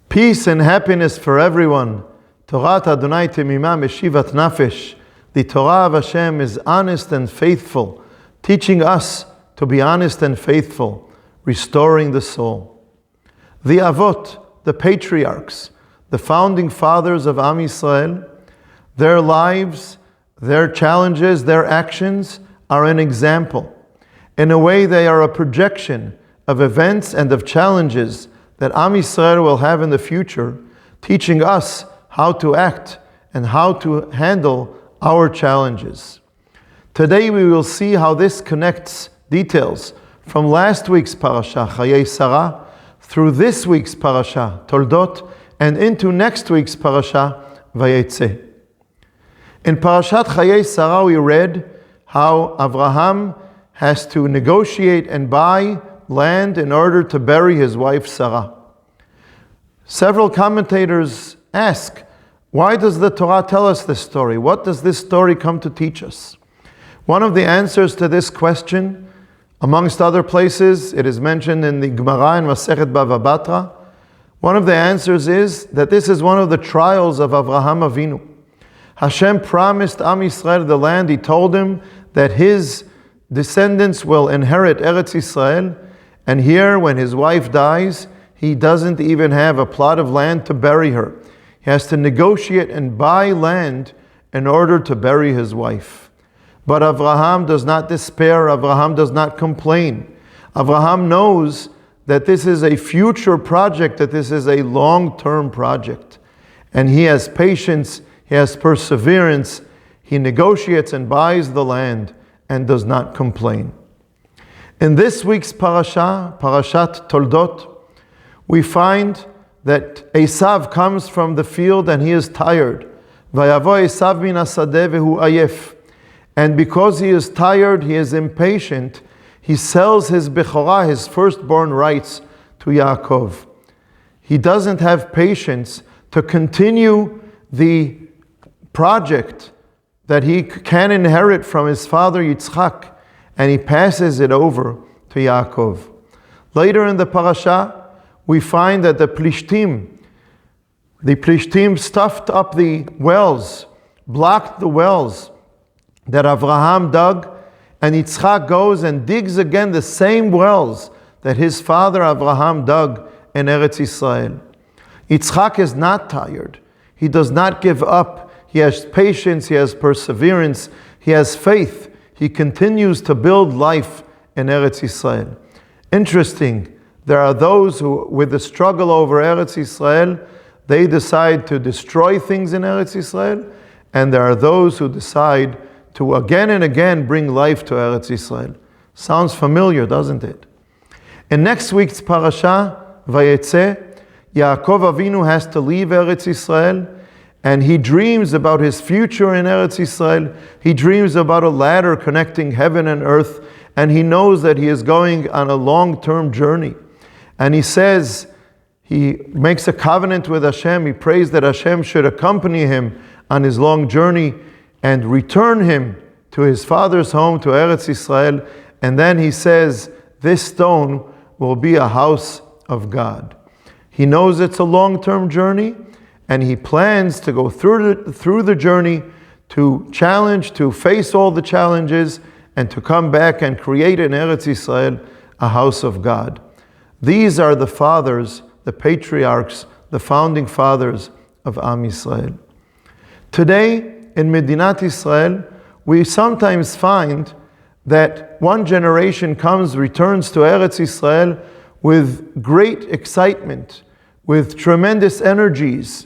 Peace and happiness for everyone. Torat Adonai Temimah Meshivat Nafesh. The Torah of Hashem is honest and faithful, teaching us to be honest and faithful, restoring the soul. The Avot, the patriarchs, the founding fathers of Am Yisrael, their lives, their challenges, their actions are an example. In a way, they are a projection of events and of challenges that Am Yisrael will have in the future, teaching us how to act and how to handle our challenges. Today we will see how this connects details from last week's Parashat, Chayei Sarah, through this week's Parashat, Toldot, and into next week's Parashat, Vayetze. In Parashat Chayei Sarah we read how Avraham has to negotiate and buy land in order to bury his wife Sarah. Several commentators ask, why does the Torah tell us this story? What does this story come to teach us? One of the answers to this question, amongst other places, it is mentioned in the Gemara in Masechet Bava Batra. One of the answers is that this is one of the trials of Avraham Avinu. Hashem promised Am Yisrael the land. He told him that his descendants will inherit Eretz Yisrael. And here, when his wife dies, he doesn't even have a plot of land to bury her. He has to negotiate and buy land in order to bury his wife. But Avraham does not despair. Avraham does not complain. Avraham knows that this is a future project, that this is a long-term project. And he has patience, he has perseverance, he negotiates and buys the land and does not complain. In this week's Parashat Toldot, we find that Esav comes from the field and he is tired. Vayavo Esav min hasadeh vehu ayef. And because he is tired, he is impatient, he sells his Bechorah, his firstborn rights, to Yaakov. He doesn't have patience to continue the project that he can inherit from his father Yitzchak, and he passes it over to Yaakov. Later in the parasha, we find that the Plishtim stuffed up the wells, blocked the wells that Avraham dug, and Yitzchak goes and digs again the same wells that his father Avraham dug in Eretz Yisrael. Yitzchak is not tired. He does not give up. He has patience, he has perseverance, he has faith. He continues to build life in Eretz Yisrael. Interesting, there are those who, with the struggle over Eretz Yisrael, they decide to destroy things in Eretz Yisrael, and there are those who decide to again and again bring life to Eretz Yisrael. Sounds familiar, doesn't it? In next week's parasha, Vayetze, Yaakov Avinu has to leave Eretz Yisrael, and he dreams about his future in Eretz Yisrael. He dreams about a ladder connecting heaven and earth, and he knows that he is going on a long-term journey. And he says, he makes a covenant with Hashem. He prays that Hashem should accompany him on his long journey and return him to his father's home, to Eretz Yisrael. And then he says, this stone will be a house of God. He knows it's a long-term journey, and he plans to go through the journey, to challenge, to face all the challenges, and to come back and create in Eretz Yisrael a house of God. These are the fathers, the patriarchs, the founding fathers of Am Yisrael. Today, in Medinat Yisrael, we sometimes find that one generation returns to Eretz Yisrael with great excitement, with tremendous energies.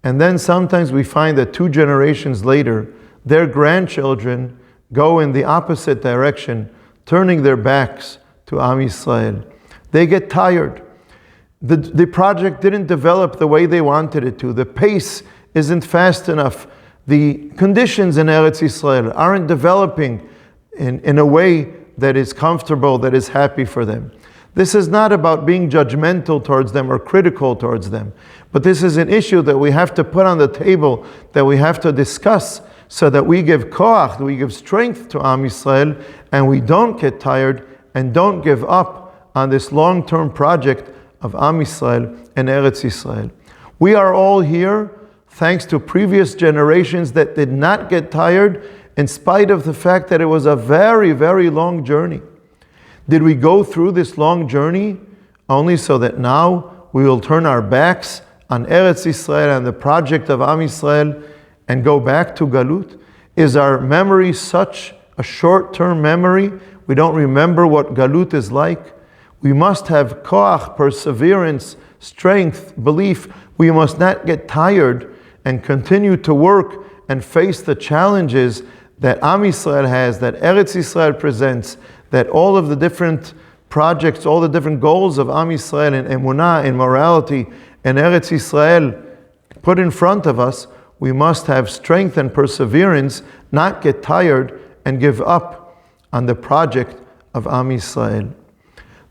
And then sometimes we find that 2 generations later, their grandchildren go in the opposite direction, turning their backs to Am Yisrael. They get tired. The project didn't develop the way they wanted it to. The pace isn't fast enough. The conditions in Eretz Yisrael aren't developing in a way that is comfortable, that is happy for them. This is not about being judgmental towards them or critical towards them, but this is an issue that we have to put on the table, that we have to discuss, so that we give koach, we give strength to Am Yisrael, and we don't get tired and don't give up on this long-term project of Am Yisrael and Eretz Yisrael. We are all here thanks to previous generations that did not get tired in spite of the fact that it was a very, very long journey. Did we go through this long journey only so that now we will turn our backs on Eretz Yisrael and the project of Am Yisrael and go back to Galut? Is our memory such a short-term memory? We don't remember what Galut is like. We must have koach, perseverance, strength, belief. We must not get tired and continue to work and face the challenges that Am Yisrael has, that Eretz Yisrael presents, that all of the different projects, all the different goals of Am Yisrael in emunah, in morality, and Eretz Yisrael put in front of us. We must have strength and perseverance, not get tired and give up on the project of Am Yisrael.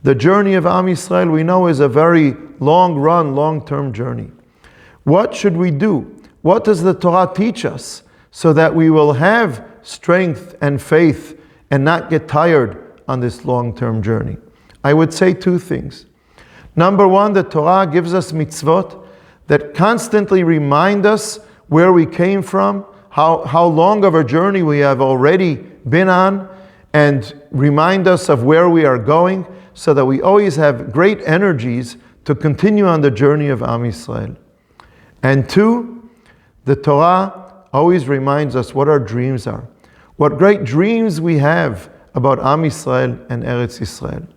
The journey of Am Yisrael, we know, is a very long run, long-term journey. What should we do? What does the Torah teach us so that we will have strength and faith and not get tired on this long-term journey? I would say two things. Number one, the Torah gives us mitzvot that constantly remind us where we came from, how long of a journey we have already been on, and remind us of where we are going, so that we always have great energies to continue on the journey of Am Yisrael. And two, the Torah always reminds us what our dreams are, what great dreams we have about Am Yisrael and Eretz Yisrael.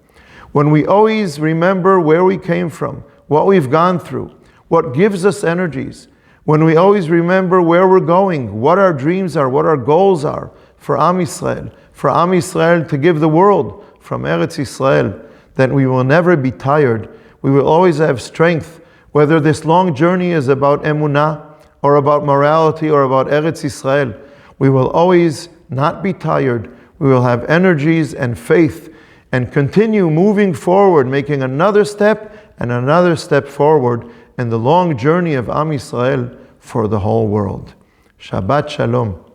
When we always remember where we came from, what we've gone through, what gives us energies, when we always remember where we're going, what our dreams are, what our goals are for Am Yisrael to give the world from Eretz Yisrael, then we will never be tired. We will always have strength, whether this long journey is about emunah, or about morality, or about Eretz Yisrael. We will always not be tired. We will have energies and faith and continue moving forward, making another step and another step forward in the long journey of Am Yisrael for the whole world. Shabbat Shalom.